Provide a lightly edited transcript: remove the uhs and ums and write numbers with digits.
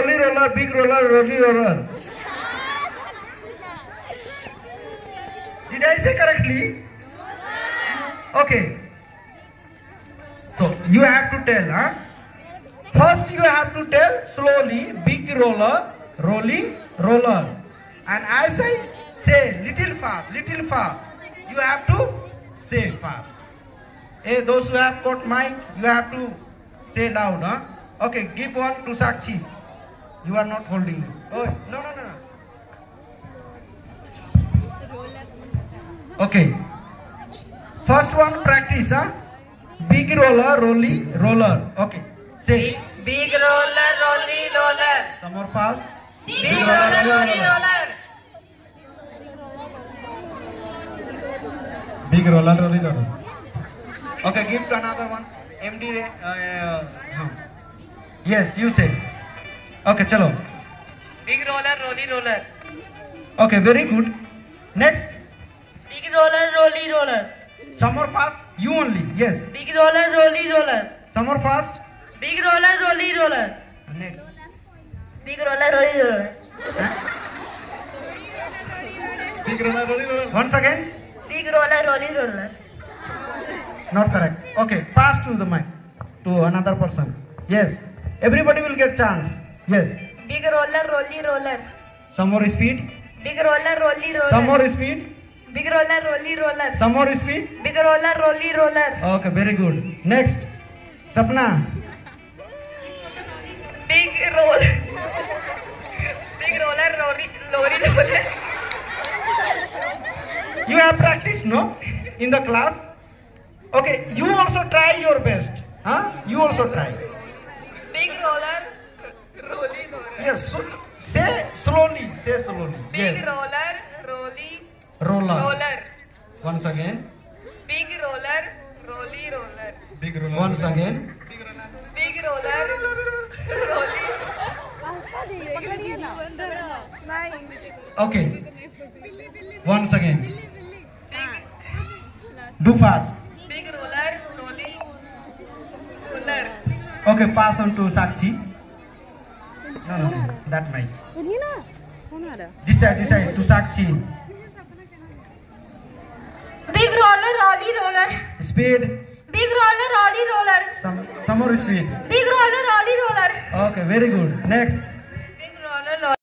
rolly roller, big roller, rolly roller. Did I say correctly? Okay. So you have to tell, huh? First you have to tell slowly, big roller, rolling roller. And as I say little fast, you have to say fast. Hey, those who have got mic, you have to say loud, huh? Okay, give one to Sakshi. You are not holding it. Oh, no. Okay. First one practice, huh? Big roller, rolly, roller. Okay. Say. Big roller, rolly roller. Some more fast. Big roller, rolly roller. Big roller, rolly roller. Okay, give to another one. MD. Yes, you say. Okay, chalo. Big roller, rolly roller. Okay, very good. Next. Big roller, rolly roller. Some more fast. You only. Yes. Big roller, rolly roller. Some more fast. Big roller, rolly roller. Next. Big roller, rolly roller. Big roller, rolly roller. Once again. Big roller, rolly roller. Not correct. Okay, pass to the mic to another person. Yes. Everybody will get chance. Yes. Big roller, rolly roller. Some more speed. Big roller, rolly roller. Some more speed. Big roller, rolly roller. Some more speed. Big roller, rolly roller. Okay, very good. Next. Sapna. Big roll. Big roller, rolly roller. You have practiced, no? In the class. Okay, you also try your best. Huh? You also try. Big roller, rolly roller. Yes. So, say slowly. Say slowly. Big Yes. roller, rolly Roller. roller. Once again. Big roller, rolly roller. Big roller. Once again. Big roller, rolly. Okay. Once again. Do fast. Big roller, rolly roller. Okay, pass on to Sakshi. No. That mic. This side to Sakshi. Big roller, rolly roller. Speed. Big roller, rolly roller. Some more speed. Big roller, rolly roller. Okay, very good. Next. Big roller, rolly.